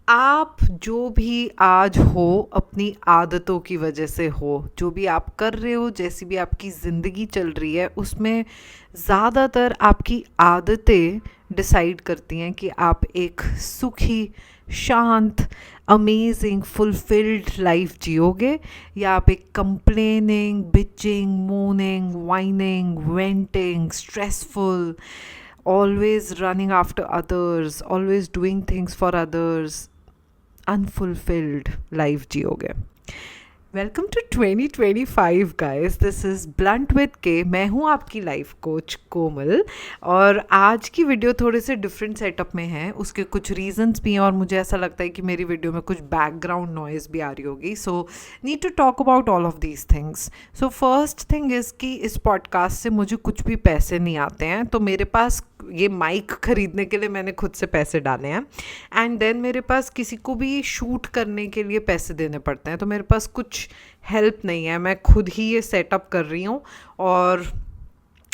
आप जो भी आज हो अपनी आदतों की वजह से हो। जो भी आप कर रहे हो, जैसी भी आपकी ज़िंदगी चल रही है, उसमें ज़्यादातर आपकी आदतें डिसाइड करती हैं कि आप एक सुखी, शांत, अमेजिंग, फुलफिल्ड लाइफ जियोगे या आप एक complaining, bitching, moaning, whining, venting, stressful, always running after others, always doing things for others, unfulfilled life जियोगे। Welcome to 2025 guys, this is Blunt with K. मैं हूँ आपकी लाइफ कोच कोमल, और आज की वीडियो थोड़े से डिफरेंट सेटअप में है। उसके कुछ रीजंस भी हैं और मुझे ऐसा लगता है कि मेरी वीडियो में कुछ बैकग्राउंड नॉइज़ भी आ रही होगी, so need to talk about all of these things. So first thing is कि इस पॉडकास्ट से मुझे कुछ भी पैसे नहीं आते हैं, तो मेरे पास ये माइक ख़रीदने के लिए मैंने खुद से पैसे डाले हैं, एंड देन मेरे पास किसी को भी शूट करने के लिए पैसे देने पड़ते हैं, तो मेरे पास कुछ हेल्प नहीं है। मैं खुद ही ये सेटअप कर रही हूँ और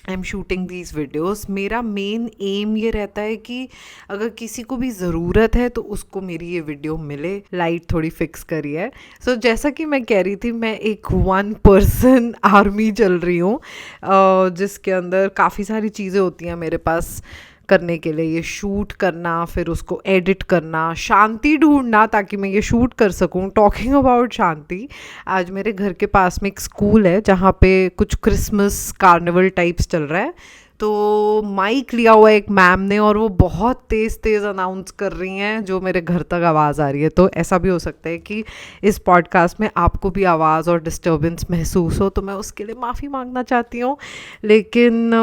I am shooting these videos. मेरा मेन एम ये रहता है कि अगर किसी को भी ज़रूरत है तो उसको मेरी ये वीडियो मिले। लाइट थोड़ी फिक्स करी है। सो जैसा कि मैं कह रही थी, मैं एक वन पर्सन आर्मी चल रही हूँ, जिसके अंदर काफ़ी सारी चीज़ें होती हैं मेरे पास करने के लिए। ये शूट करना, फिर उसको एडिट करना, शांति ढूंढना ताकि मैं ये शूट कर सकूं। टॉकिंग अबाउट शांति, आज मेरे घर के पास में एक स्कूल है जहाँ पे कुछ क्रिसमस कार्निवल टाइप्स चल रहा है, तो माइक लिया हुआ है एक मैम ने और वो बहुत तेज़ तेज़ अनाउंस कर रही हैं, जो मेरे घर तक आवाज़ आ रही है। तो ऐसा भी हो सकता है कि इस पॉडकास्ट में आपको भी आवाज़ और डिस्टर्बेंस महसूस हो, तो मैं उसके लिए माफ़ी मांगना चाहती हूँ। लेकिन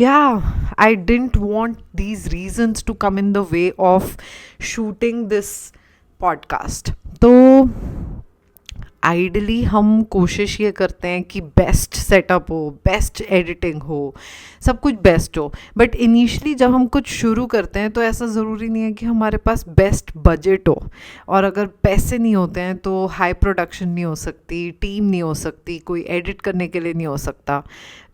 yeah I didn't want these reasons to come in the way of shooting this podcast. तो आइडली हम कोशिश ये करते हैं कि बेस्ट सेटअप हो, बेस्ट एडिटिंग हो, सब कुछ बेस्ट हो। बट इनिशियली जब हम कुछ शुरू करते हैं तो ऐसा ज़रूरी नहीं है कि हमारे पास बेस्ट बजट हो, और अगर पैसे नहीं होते हैं तो हाई प्रोडक्शन नहीं हो सकती, टीम नहीं हो सकती, कोई एडिट करने के लिए नहीं हो सकता।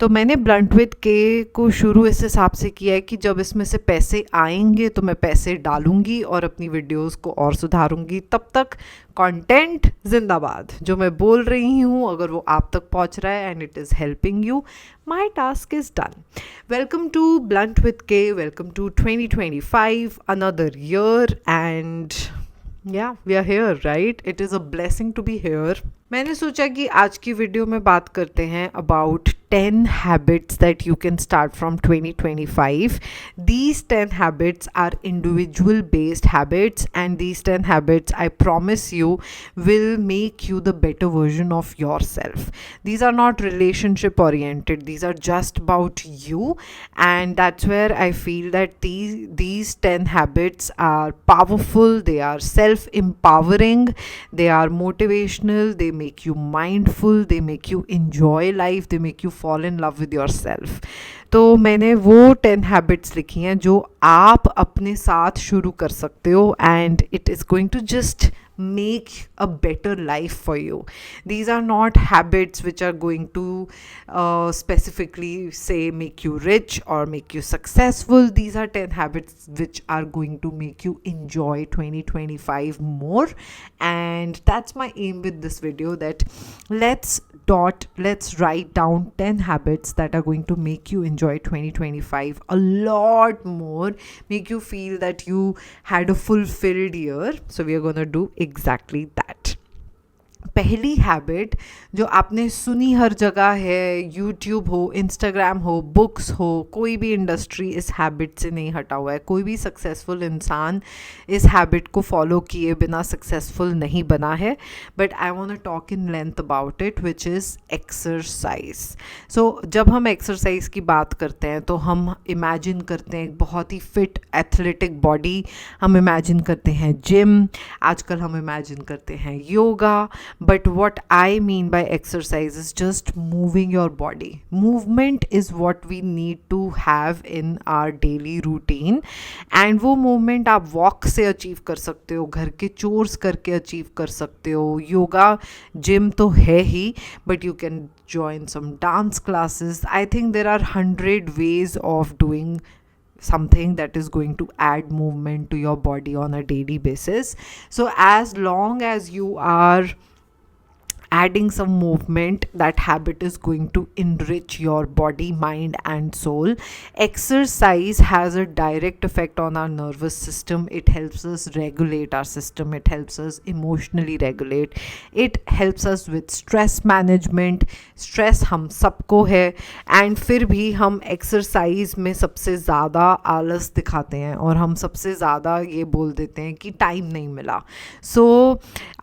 तो मैंने ब्लंट विद के को शुरू इस हिसाब से किया है कि जब इसमें से पैसे आएंगे तो मैं पैसे डालूंगी और अपनी वीडियोस को और सुधारूंगी। तब तक कंटेंट जिंदाबाद। जो मैं बोल रही हूँ अगर वो आप तक पहुँच रहा है and it is helping you, my task is done. Welcome to Blunt with K, welcome to 2025, another year, and yeah we are here, right? It is a blessing to be here. मैंने सोचा कि आज की video में बात करते हैं about 10 habits that you can start from 2025. These 10 habits are individual based habits, and these 10 habits, I promise you, will make you the better version of yourself. These are not relationship oriented, these are just about you, and that's where I feel that these 10 habits are powerful, they are self empowering, they are motivational, they make you mindful, they make you enjoy life, they make you fall in love with yourself. तो मैंने वो 10 habits लिखी हैं जो आप अपने साथ शुरू कर सकते हो, and it is going to just make a better life for you. These are not habits which are going to specifically say make you rich or make you successful. These are 10 habits which are going to make you enjoy 2025 more, and that's my aim with this video, that let's write down 10 habits that are going to make you enjoy 2025 a lot more, make you feel that you had a fulfilled year. So we are going to do exactly that. पहली habit जो आपने सुनी हर जगह है, YouTube हो, Instagram हो, books हो, कोई भी इंडस्ट्री इस हैबिट से नहीं हटा हुआ है। कोई भी सक्सेसफुल इंसान इस हैबिट को फॉलो किए बिना सक्सेसफुल नहीं बना है, but I want to talk in length about it, which is exercise. So जब हम एक्सरसाइज की बात करते हैं तो हम इमेजिन करते हैं एक बहुत ही फिट एथलेटिक बॉडी, हम इमेजिन करते हैं जिम, आजकल हम इमेजिन करते हैं yoga. But what I mean by exercise is just moving your body. Movement is what we need to have in our daily routine. And वो movement आप walk से achieve कर सकते हो, घर के chores करके achieve कर सकते हो, योगा जिम तो है ही, but you can join some dance classes. I think there are 100 ways of doing something that is going to add movement to your body on a daily basis. So as long as you are adding some movement, that habit is going to enrich your body, mind and soul. Exercise has a direct effect on our nervous system. It helps us regulate our system, it helps us emotionally regulate, it helps us with stress management. Stress हम सबको है, and फिर भी हम exercise में सबसे ज़्यादा आलस दिखाते हैं और हम सबसे ज़्यादा ये बोल देते हैं कि टाइम नहीं मिला. सो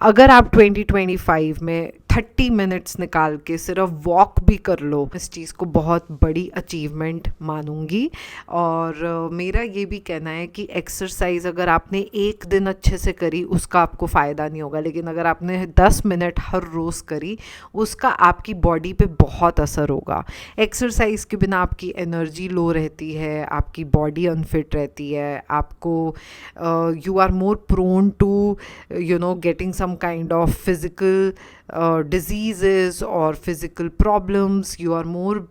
अगर आप 2025 में 30 मिनट्स निकाल के सिर्फ वॉक भी कर लो, इस चीज़ को बहुत बड़ी अचीवमेंट मानूंगी. और मेरा ये भी कहना है कि एक्सरसाइज अगर आपने एक दिन अच्छे से करी उसका आपको फ़ायदा नहीं होगा, लेकिन अगर आपने 10 मिनट हर रोज़ करी उसका आपकी बॉडी पे बहुत असर होगा. एक्सरसाइज के बिना आपकी एनर्जी लो रहती है, आपकी बॉडी अनफिट रहती है, आपको you are more prone to getting some kind of physical diseases or physical problems. You are more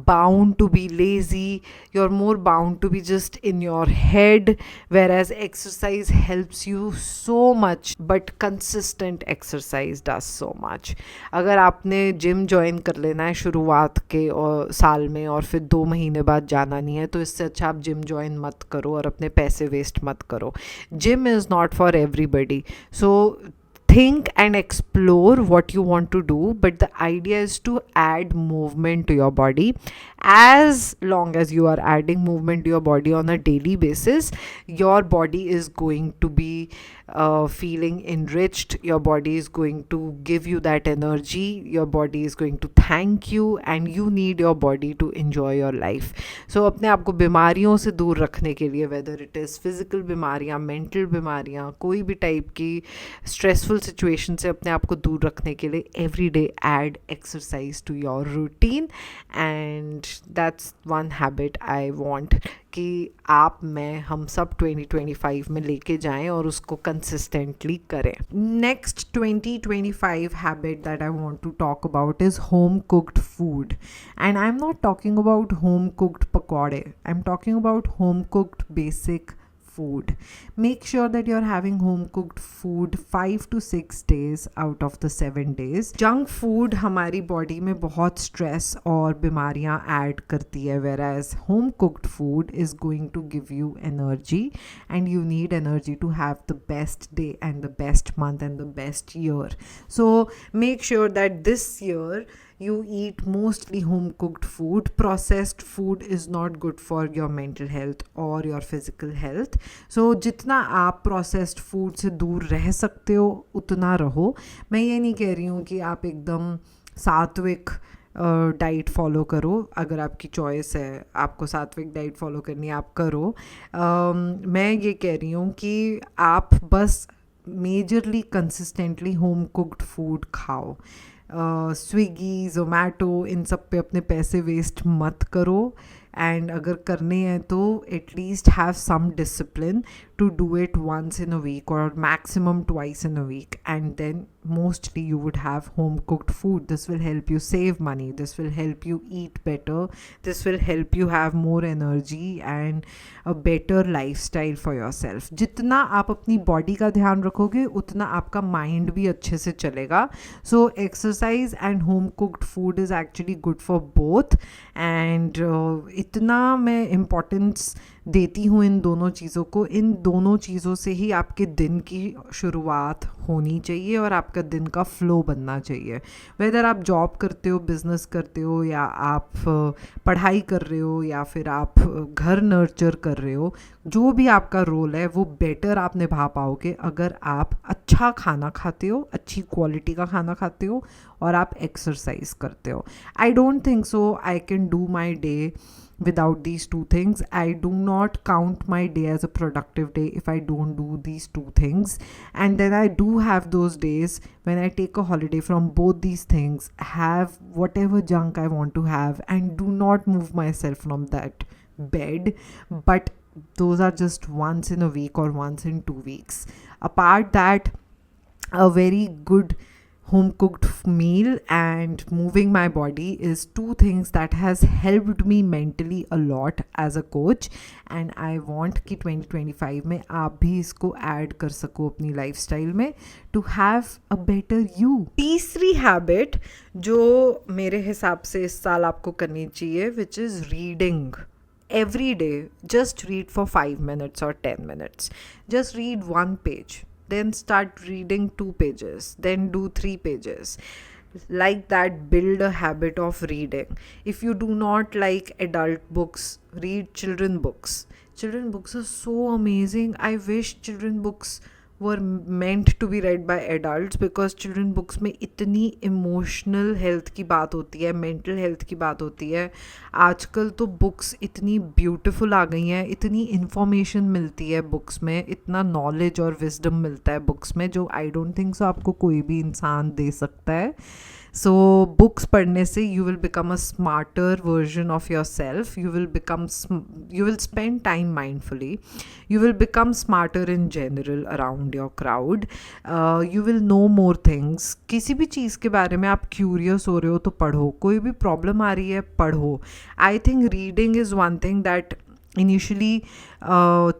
bound to be lazy, you're more bound to be just in your head, whereas exercise helps you so much. But consistent exercise does so much. अगर आपने gym join कर लेना है शुरुआत के और साल में और फिर 2 महीने बाद जाना नहीं है, तो इससे अच्छा आप जिम ज्वाइन मत करो और अपने पैसे वेस्ट मत करो. Gym is not for everybody. So think and explore what you want to do, but the idea is to add movement to your body. As long as you are adding movement to your body on a daily basis, your body is going to be feeling enriched, your body is going to give you that energy, your body is going to thank you, and you need your body to enjoy your life. So अपने आप को बीमारियों से दूर रखने के लिए, whether it is physical बीमारियाँ, mental बीमारियाँ, कोई भी टाइप की stressful सिचुएशन से अपने आप को दूर रखने के लिए, every day add exercise to your routine. And that's one habit I want कि आप, मैं, हम सब 2025 में लेके जाएं और उसको कंसिस्टेंटली करें. Next 2025 habit that I want to talk about is home cooked food. And I am not talking about home cooked पकौड़े, I am talking about home cooked basic food. Make sure that you're having home cooked food 5 to 6 days out of the 7 days. Junk food हमारी body में बहुत stress और बीमारियां add करती है, whereas home cooked food is going to give you energy, and you need energy to have the best day and the best month and the best year. So make sure that this year you eat mostly home cooked food. Processed food is not good for your mental health or your physical health. So जितना आप processed food से दूर रह सकते हो उतना रहो. मैं ये नहीं कह रही हूँ कि आप एकदम सात्विक डाइट फॉलो करो. अगर आपकी चॉइस है, आपको सात्विक डाइट फॉलो करनी है, आप करो. मैं ये कह रही हूँ कि आप बस majorly consistently home cooked food खाओ. स्विगी, ज़ोमैटो, इन सब पे अपने पैसे वेस्ट मत करो. एंड अगर करने हैं तो at least have some discipline to do it once in a week or maximum twice in a week, and then mostly you would have home cooked food. This will help you save money, this will help you eat better, this will help you have more energy and a better lifestyle for yourself. जितना आप अपनी body का ध्यान रखोगे उतना आपका mind भी अच्छे से चलेगा. So exercise and home cooked food is actually good for both. And इतना मैं इम्पॉर्टेंस देती हूँ इन दोनों चीज़ों को. इन दोनों चीज़ों से ही आपके दिन की शुरुआत होनी चाहिए और आपका दिन का फ्लो बनना चाहिए. वेदर आप जॉब करते हो, बिजनेस करते हो, या आप पढ़ाई कर रहे हो, या फिर आप घर नर्चर कर रहे हो, जो भी आपका रोल है वो बेटर आप निभा पाओगे अगर आप अच्छा खाना खाते हो, अच्छी क्वालिटी का खाना खाते हो और आप एक्सरसाइज करते हो. I don't think so I can do my day without these two things. I do not count my day as a productive day if I don't do these two things. And then I do have those days when I take a holiday from both these things, have whatever junk I want to have, and do not move myself from that bed. But those are just once in a week or once in 2 weeks. Apart that, a very good home cooked meal and moving my body is two things that has helped me mentally a lot as a coach, and I want कि 2025 में आप भी इसको add कर सको अपनी lifestyle में to have a better you. तीसरी हैबिट जो मेरे हिसाब से इस साल आपको करनी चाहिए, which is reading. Every day, just read for 5 minutes or 10 minutes. Just read one page, then start reading 2 pages, then do 3 pages. Like that, build a habit of reading. If you do not like adult books, read children books. Children books are so amazing. I wish children books were meant to be read by adults, because children books में इतनी emotional health की बात होती है, mental health की बात होती है. आजकल तो books इतनी beautiful आ गई हैं, इतनी information मिलती है books में, इतना knowledge और wisdom मिलता है books में, जो I don't think so आपको कोई भी इंसान दे सकता है. So books पढ़ने से you will become a smarter version of yourself. You will spend time mindfully. You will become smarter in general around your crowd. You will know more things. किसी भी चीज़ के बारे में आप curious हो रहे हो तो पढ़ो. कोई भी problem आ रही है पढ़ो. I think reading is one thing that initially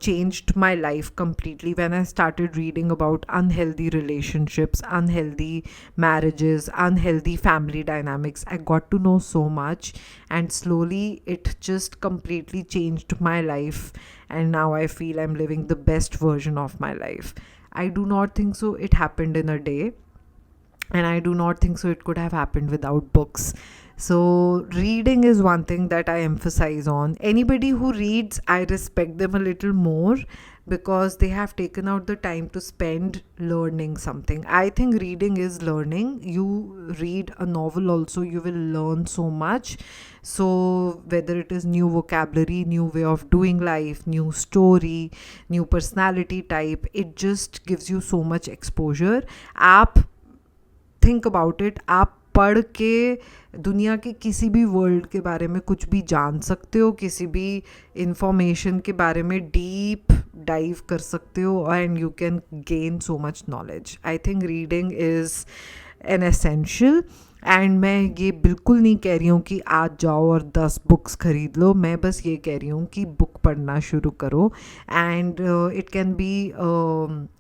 changed my life completely when I started reading about unhealthy relationships, unhealthy marriages, unhealthy family dynamics. I got to know so much, and slowly it just completely changed my life, and now I feel I'm living the best version of my life. I do not think so it happened in a day, and I do not think so it could have happened without books. So reading is one thing that I emphasize on. Anybody who reads, I respect them a little more, because they have taken out the time to spend learning something. I think reading is learning. You read a novel also, you will learn so much. So whether it is new vocabulary, new way of doing life, new story, new personality type, it just gives you so much exposure. आप think about it, आप पढ़ के दुनिया के किसी भी world के बारे में कुछ भी जान सकते हो, किसी भी इंफॉर्मेशन के बारे में डीप डाइव कर सकते हो, and you can gain so much knowledge. I think reading is an essential. And मैं ये बिल्कुल नहीं कह रही हूँ कि आज जाओ और 10 बुक्स ख़रीद लो. मैं बस ये कह रही हूँ कि बुक पढ़ना शुरू करो. And it can be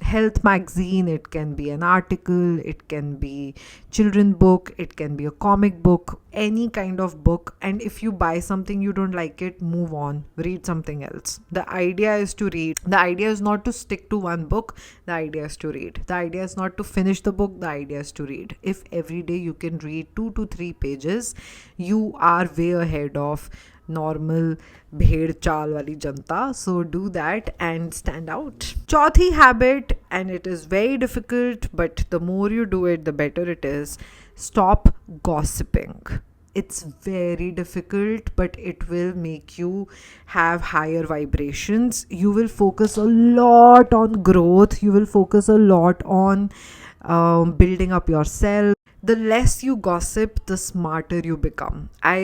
health magazine, it can be an article, it can be children book, it can be a comic book, any kind of book. And if you buy something you don't like it, move on, read something else. The idea is to read. The idea is not to stick to one book. The idea is to read. The idea is not to finish the book. The idea is to read. If every day you can read 2 to 3 pages, you are way ahead of normal भेड़ चाल वाली जनता. So do that and stand out. चौथी habit, and it is very difficult but the more you do it the better it is, stop gossiping. It's very difficult, but it will make you have higher vibrations. You will focus a lot on growth. You will focus a lot on building up yourself. The less you gossip, the smarter you become. I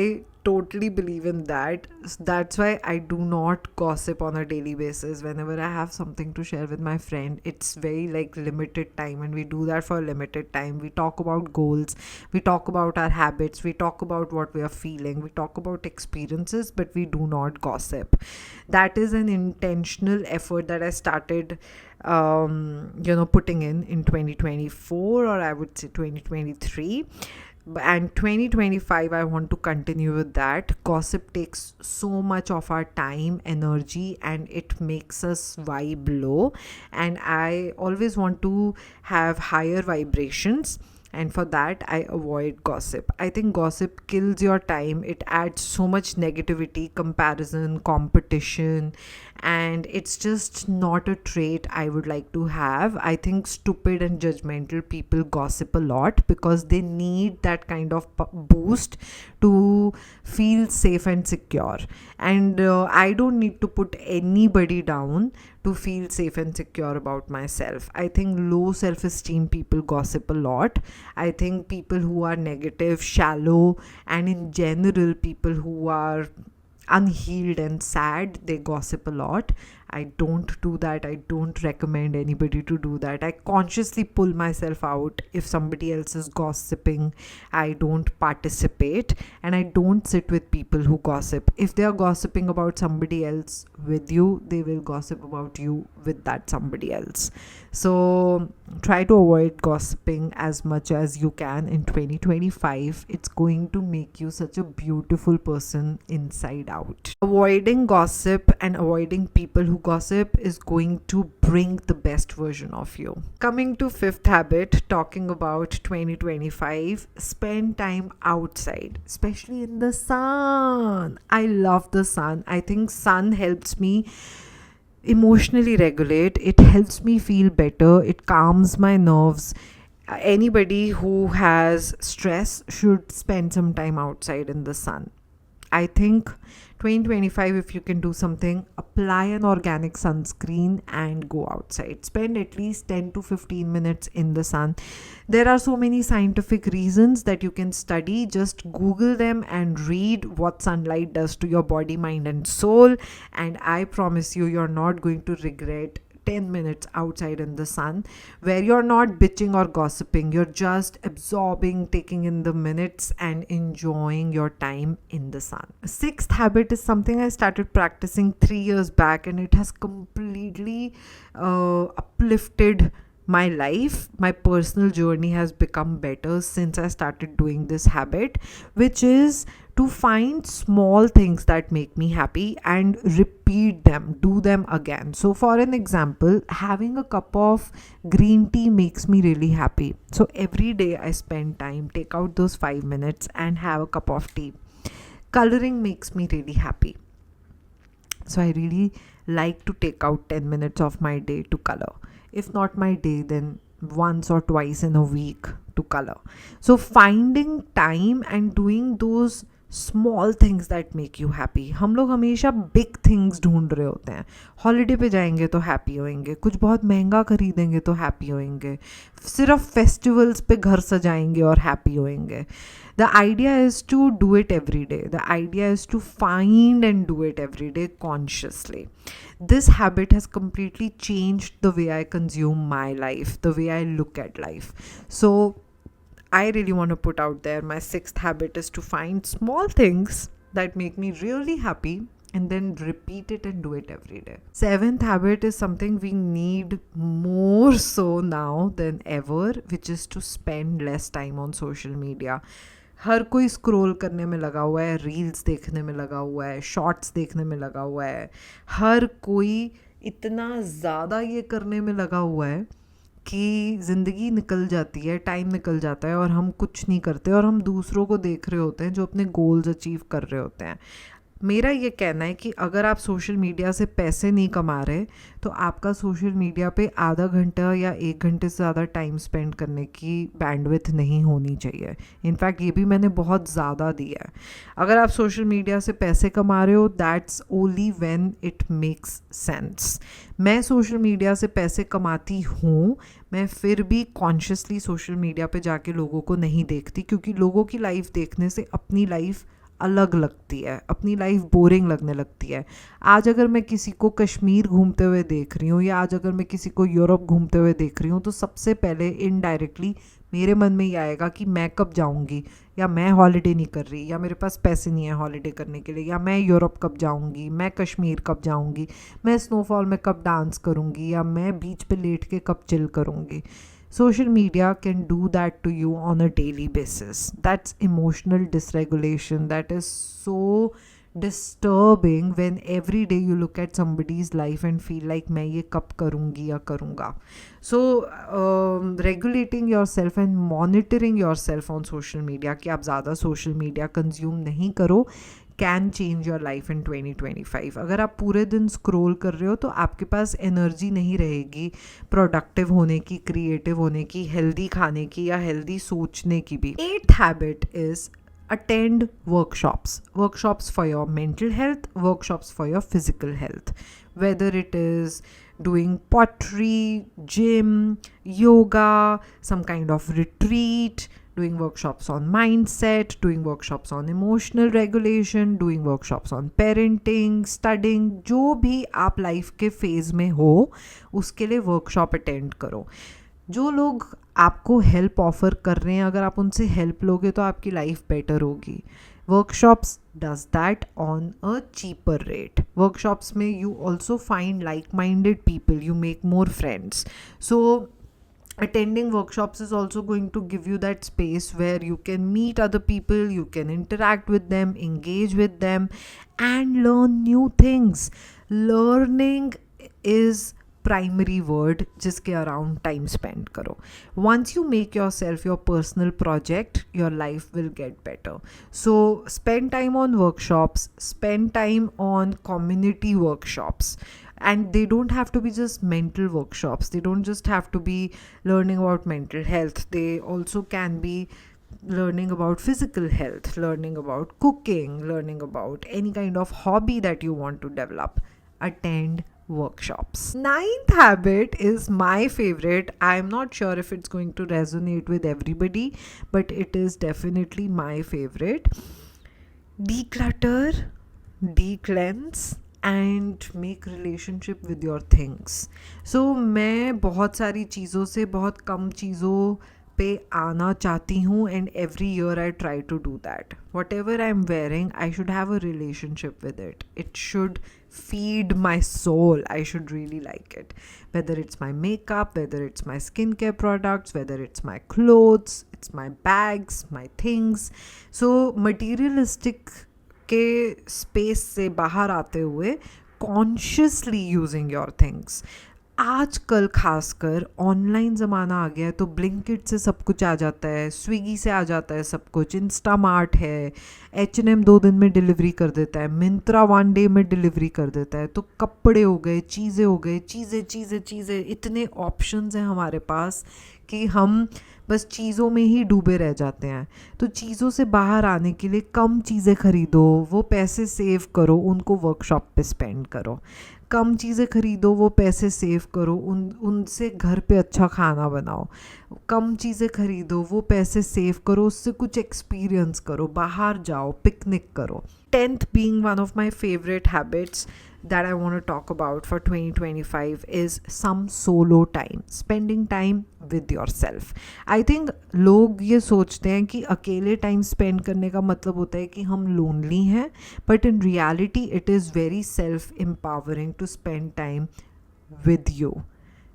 totally believe in that. That's why I do not gossip on a daily basis. Whenever I have something to share with my friend, it's very like limited time, and we do that for a limited time. We talk about goals, we talk about our habits, we talk about what we are feeling, we talk about experiences, but we do not gossip. That is an intentional effort that I started putting in 2024, or I would say 2023. And 2025 I want to continue with that. Gossip takes so much of our time, energy, and it makes us vibe low, and I always want to have higher vibrations, and for that I avoid gossip. I think gossip kills your time. It adds so much negativity, comparison, competition, and it's just not a trait I would like to have. I think stupid and judgmental people gossip a lot because they need that kind of boost to feel safe and secure. And I don't need to put anybody down to feel safe and secure about myself. I think low self-esteem people gossip a lot. I think people who are negative, shallow, and in general people who are unhealed and sad, they gossip a lot. I don't do that. I don't recommend anybody to do that. I consciously pull myself out. If somebody else is gossiping, I don't participate, and I don't sit with people who gossip. If they are gossiping about somebody else with you, they will gossip about you with that somebody else. So try to avoid gossiping as much as you can in 2025. It's going to make you such a beautiful person inside out. Avoiding gossip and avoiding people who gossip is going to bring the best version of you. Coming to fifth habit, talking about 2025, spend time outside, especially in the sun. I love the sun. I think sun helps me emotionally regulate. It helps me feel better. It calms my nerves. Anybody who has stress should spend some time outside in the sun. I think 2025, if you can do something, apply an organic sunscreen and go outside. Spend at least 10 to 15 minutes in the sun. There are so many scientific reasons that you can study. Just Google them and read what sunlight does to your body, mind, and soul. And I promise you, you're not going to regret 10 minutes outside in the sun, where you're not bitching or gossiping. You're just absorbing, taking in the minutes, and enjoying your time in the sun. Sixth habit is something I started practicing 3 years back, and it has completely uplifted my life. My personal journey has become better since I started doing this habit, which is to find small things that make me happy and repeat them, do them again. So, for an example, having a cup of green tea makes me really happy. So, every day I spend time, take out those 5 minutes and have a cup of tea. Coloring makes me really happy. So, I really like to take out 10 minutes of my day to color. If not my day, then once or twice in a week to color. So, finding time and doing those small things that make you happy. हम लोग हमेशा big things ढूंढ रहे होते हैं. Holiday पे जाएंगे तो हैप्पी होएंगे, कुछ बहुत महंगा खरीदेंगे तो हैप्पी होएंगे, सिर्फ फेस्टिवल्स पे घर सजाएंगे और happy होएंगे. The idea is to do it every day. The idea is to find and do it every day consciously. This habit has completely changed the way I consume my life, the way I look at life. So I really want to put out there, my sixth habit is to find small things that make me really happy and then repeat it and do it every day. Seventh habit is something we need more so now than ever, which is to spend less time on social media. हर कोई scroll करने में लगा हुआ है, reels देखने में लगा हुआ है, शॉर्ट्स देखने में लगा हुआ है. हर कोई इतना ज़्यादा ये करने में लगा हुआ है कि ज़िंदगी निकल जाती है, टाइम निकल जाता है और हम कुछ नहीं करते और हम दूसरों को देख रहे होते हैं जो अपने गोल्स अचीव कर रहे होते हैं. मेरा ये कहना है कि अगर आप सोशल मीडिया से पैसे नहीं कमा रहे तो आपका सोशल मीडिया पे आधा घंटा या 1 घंटे से ज़्यादा टाइम स्पेंड करने की बैंडविड्थ नहीं होनी चाहिए. इनफैक्ट ये भी मैंने बहुत ज़्यादा दिया है. अगर आप सोशल मीडिया से पैसे कमा रहे हो, that's only when it makes sense. मैं सोशल मीडिया से पैसे कमाती हूँ, मैं फिर भी कॉन्शियसली सोशल मीडिया पे जाके लोगों को नहीं देखती, क्योंकि लोगों की लाइफ देखने से अपनी लाइफ अलग लगती है, अपनी लाइफ बोरिंग लगने लगती है. आज अगर मैं किसी को कश्मीर घूमते हुए देख रही हूँ या आज अगर मैं किसी को यूरोप घूमते हुए देख रही हूँ तो सबसे पहले इनडायरेक्टली मेरे मन में ये आएगा कि मैं कब जाऊँगी, या मैं हॉलिडे नहीं कर रही, या मेरे पास पैसे नहीं है हॉलिडे करने के लिए, या मैं यूरोप कब जाऊँगी, मैं कश्मीर कब जाऊँगी, मैं स्नोफॉल में कब डांस करूँगी, या मैं बीच पे लेट के कब चिल करूँगी. Social media can do that to you on a daily basis. That's emotional dysregulation. That is so disturbing when every day you look at somebody's life and feel like मैं ये कब करूँगी या करूँगा. So regulating yourself and monitoring yourself on social media कि आप ज़्यादा social media consume नहीं करो can change your life in 2025. अगर आप पूरे दिन स्क्रॉल कर रहे हो तो आपके पास एनर्जी नहीं रहेगी प्रोडक्टिव होने की, क्रिएटिव होने की, हेल्दी खाने की या हेल्दी सोचने की भी. 8th habit is attend workshops for your mental health, workshops for your physical health, whether it is doing pottery, gym, yoga, some kind of retreat, doing workshops on mindset, doing workshops on emotional regulation, doing workshops on parenting, studying, जो भी आप life के phase में हो उसके लिए workshop attend करो. जो लोग आपको हेल्प ऑफर कर रहे हैं, अगर आप उनसे हेल्प लोगे तो आपकी लाइफ बेटर होगी. Workshops does that on a cheaper rate. Workshops में you also find like minded people, you make more friends. So attending workshops is also going to give you that space where you can meet other people, you can interact with them, engage with them, and learn new things. Learning is primary word जिसके around time spend करो. Once you make yourself your personal project, your life will get better. So spend time on workshops, spend time on community workshops. And they don't have to be just mental workshops. They don't just have to be learning about mental health. They also can be learning about physical health, learning about cooking, learning about any kind of hobby that you want to develop. Attend workshops. Ninth habit is my favorite. I'm not sure if it's going to resonate with everybody, but it is definitely my favorite. Declutter, decleanse, and make relationship with your things. So मैं बहुत सारी चीज़ों से बहुत कम चीज़ों पे आना चाहती हूँ, and every year I try to do that. Whatever I am wearing, I should have a relationship with it. It should feed my soul. I should really like it. Whether it's my makeup, whether it's my skincare products, whether it's my clothes, it's my bags, my things. So materialistic के space से बाहर आते हुए consciously using your things. आजकल खासकर online ज़माना आ गया है, तो ब्लिंकिट से सब कुछ आ जाता है, स्विगी से आ जाता है सब कुछ, इंस्टामार्ट है, H&M 2 दिन में डिलीवरी कर देता है, मिंत्रा 1 डे में डिलीवरी कर देता है. तो कपड़े हो गए, चीज़ें हो गए, चीज़ें, इतने ऑप्शंस हैं हमारे पास कि हम बस चीज़ों में ही डूबे रह जाते हैं. तो चीज़ों से बाहर आने के लिए कम चीज़ें खरीदो, वो पैसे सेव करो, उनको वर्कशॉप पे स्पेंड करो. कम चीज़ें खरीदो, वो पैसे सेव करो, उनसे घर पे अच्छा खाना बनाओ. कम चीज़ें खरीदो, वो पैसे सेव करो, उससे कुछ एक्सपीरियंस करो, बाहर जाओ, पिकनिक करो. 10th being one of my favorite habits that I want to talk about for 2025 is some solo time, spending time with yourself. I think लोग ये सोचते हैं कि अकेले टाइम स्पेंड करने का मतलब होता है कि हम लोनली हैं, but in reality it is very self empowering to spend time with you.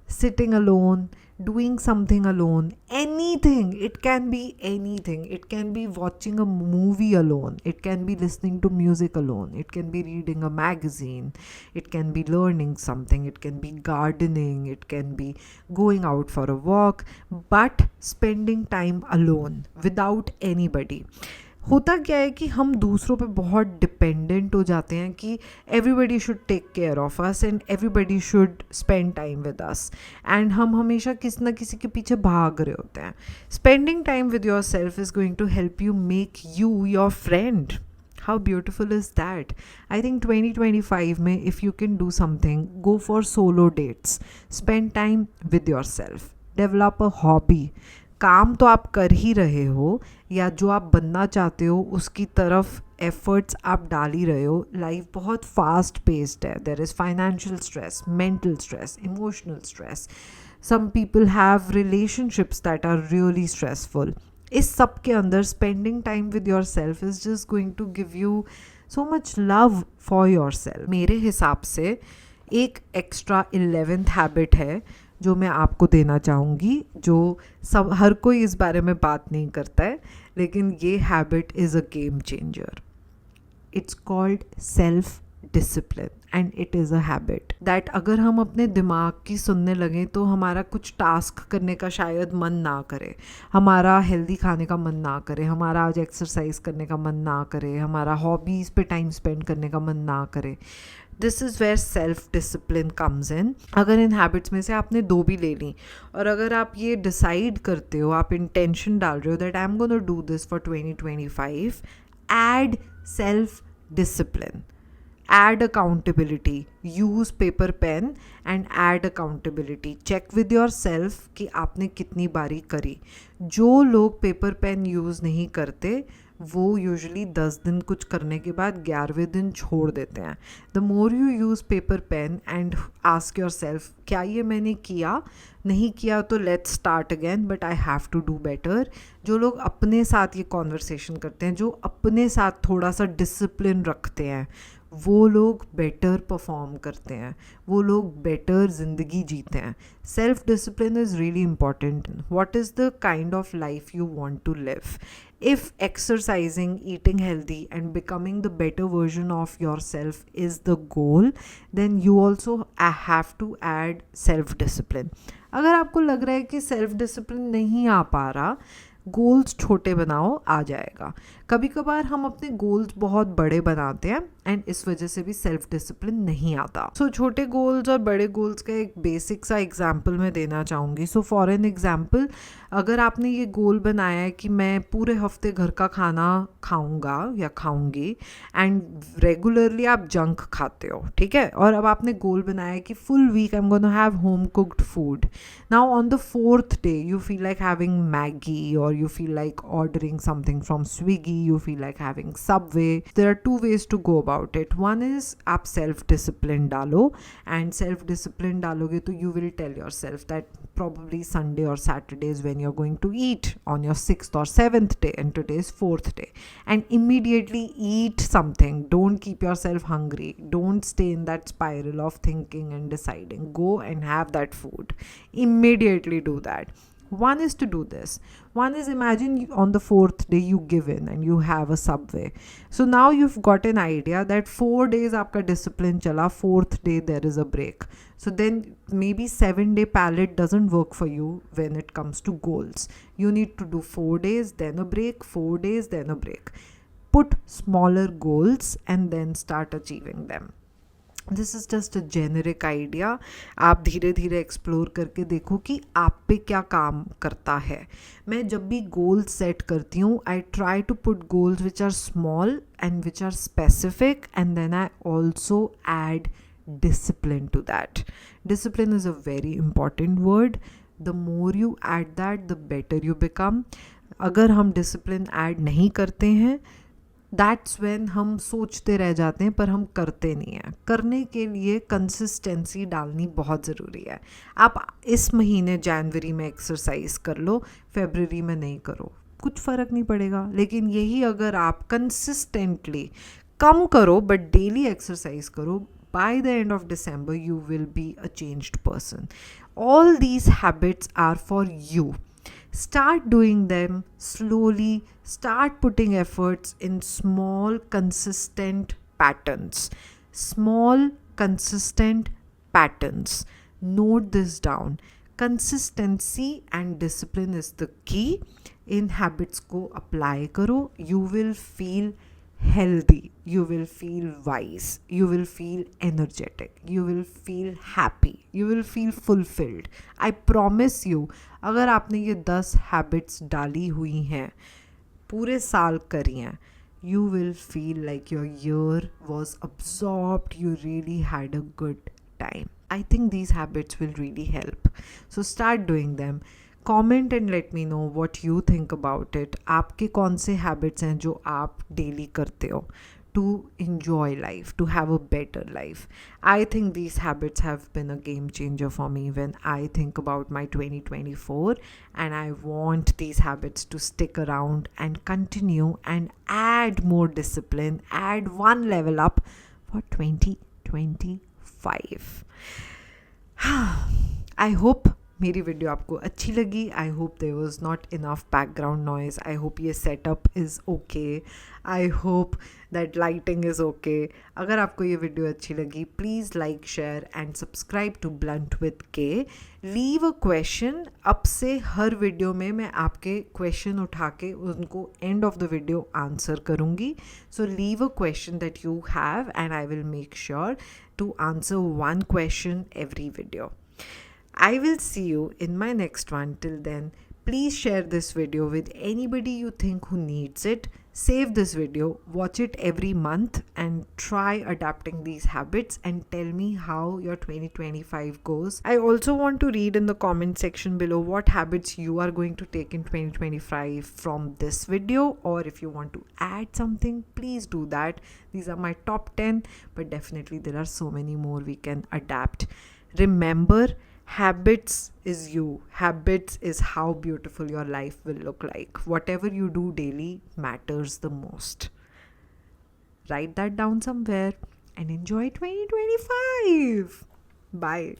Sitting alone, doing something alone, anything. It can be anything. It can be watching a movie alone. It can be listening to music alone. It can be reading a magazine. It can be learning something. It can be gardening. It can be going out for a walk. But spending time alone without anybody. होता क्या है कि हम दूसरों पे बहुत dependent हो जाते हैं कि everybody should take care of us and everybody should spend time with us, and हम हमेशा किसी ना किसी के पीछे भाग रहे होते हैं. Spending time with yourself is going to help you make you your friend. How beautiful is that. I think 2025 में if you can do something, go for solo dates, spend time with yourself, develop a hobby. काम तो आप कर ही रहे हो, या जो आप बनना चाहते हो उसकी तरफ एफर्ट्स आप डाल ही रहे हो. लाइफ बहुत फास्ट पेस्ड है. There is financial stress, mental stress, emotional stress. Some people have relationships that are really stressful. इस सब के अंदर spending time with yourself is just going to give you so much love for yourself. मेरे हिसाब से एक extra 11th habit है जो मैं आपको देना चाहूँगी, जो सब हर कोई इस बारे में बात नहीं करता है, लेकिन ये habit is a game changer. It's called self discipline, and it is a habit that अगर हम अपने दिमाग की सुनने लगें तो हमारा कुछ टास्क करने का शायद मन ना करे, हमारा हेल्दी खाने का मन ना करे, हमारा आज एक्सरसाइज करने का मन ना करे, हमारा हॉबीज़ पे टाइम स्पेंड करने का मन ना करे. This is where self discipline comes in. अगर इन हैबिट्स में से आपने 2 भी ले ली, और अगर आप ये डिसाइड करते हो, आप इंटेंशन डाल रहे हो that I am gonna do this for 2025, add self discipline. add accountability, use paper pen and add accountability. check with yourself कि आपने कितनी बारी करी. जो लोग पेपर पेन यूज़ नहीं करते वो यूजुअली 10 दिन कुछ करने के बाद 11वें दिन छोड़ देते हैं. The more you use paper pen and ask yourself क्या ये मैंने किया, नहीं किया तो let's start again but I have to do better. जो लोग अपने साथ ये कॉन्वर्सेशन करते हैं, जो अपने साथ थोड़ा सा डिसिप्लिन रखते हैं, वो लोग बेटर परफॉर्म करते हैं, वो लोग बेटर ज़िंदगी जीते हैं. Self discipline is really important. What is the kind of life you want to live? If exercising, eating healthy and becoming the better version of yourself is the goal, then you also have to add self-discipline. अगर आपको लग रहा है कि self discipline नहीं आ पा रहा, goals छोटे बनाओ, आ जाएगा. कभी कभार हम अपने गोल्स बहुत बड़े बनाते हैं एंड इस वजह से भी सेल्फ डिसिप्लिन नहीं आता. सो छोटे गोल्स और बड़े गोल्स का एक बेसिक सा एग्जांपल मैं देना चाहूँगी. सो फॉर एन एग्जांपल, अगर आपने ये गोल बनाया है कि मैं पूरे हफ्ते घर का खाना खाऊंगा या खाऊंगी एंड रेगुलरली आप जंक खाते हो, ठीक है, और अब आपने गोल बनाया है कि full week I am gonna have home cooked food. Now on the 4th day you feel like having Maggi or you feel like ordering something from Swiggy, you feel like having Subway. There are 2 ways to go about it. One is आप self discipline डालो, and self discipline डालोगे तो you will tell yourself that probably Sunday or Saturday is when you're going to eat on your 6th or 7th day and today is 4th day, and immediately eat something. Don't keep yourself hungry, don't stay in that spiral of thinking and deciding. Go and have that food, immediately do that. One is to do this. One is, imagine on the 4th day you give in and you have a Subway. So now you've got an idea that 4 days आपका discipline चला, 4th day there is a break. So then maybe 7-day palette doesn't work for you when it comes to goals. You need to do 4 days, then a break, 4 days, then a break. Put smaller goals and then start achieving them. This is just a generic idea. आप धीरे धीरे explore करके देखो कि आप पे क्या काम करता है. मैं जब भी गोल सेट करती हूँ, I try to put goals which are small and which are specific and then I also add discipline to that. Discipline is a very important word. The more you add that, the better you become. अगर हम discipline add नहीं करते हैं, that's when हम सोचते रह जाते हैं पर हम करते नहीं हैं. करने के लिए कंसिस्टेंसी डालनी बहुत ज़रूरी है. आप इस महीने जनवरी में एक्सरसाइज कर लो, फरवरी में नहीं करो, कुछ फ़र्क नहीं पड़ेगा. लेकिन यही अगर आप कंसिस्टेंटली कम करो बट डेली एक्सरसाइज करो, by the end of December you will be a changed person. All these habits are for you. Start doing them slowly. Start putting efforts in small consistent patterns. Small consistent patterns. Note this down. Consistency and discipline is the key. In habits को apply करो. You will feel healthy, you will feel wise, you will feel energetic, you will feel happy, you will feel fulfilled. I promise you, अगर आपने ये 10 habits डाली हुई हैं, पूरे साल करी हैं, you will feel like your year was absorbed, you really had a good time. I think these habits will really help. So start doing them. Comment and let me know what you think about it. आपके कौन से habits हैं जो आप daily करते हो to enjoy life, to have a better life? I think these habits have been a game changer for me when I think about my 2024, and I want these habits to stick around and continue and add more discipline, add one level up for 2025. I hope मेरी video आपको अच्छी लगी. I hope there was not enough background noise. I hope ये setup is okay. I hope that lighting is okay. अगर आपको ये video अच्छी लगी, please like, share and subscribe to Blunt with K. Leave a question. अब से हर video में मैं आपके क्वेश्चन उठा के उनको end of the video answer करूँगी. So leave a question that you have and I will make sure to answer one question every video. I will see you in my next one. Till then, Please share this video with anybody you think who needs it. Save this video, watch it every month, and try adapting these habits and tell me how your 2025 goes. I also want to read in the comment section below what habits you are going to take in 2025 from this video, or if you want to add something, please do that. These are my top 10, but definitely there are so many more we can adapt. Remember, habits is you. Habits is how beautiful your life will look like. Whatever you do daily matters the most. Write that down somewhere and enjoy 2025. Bye.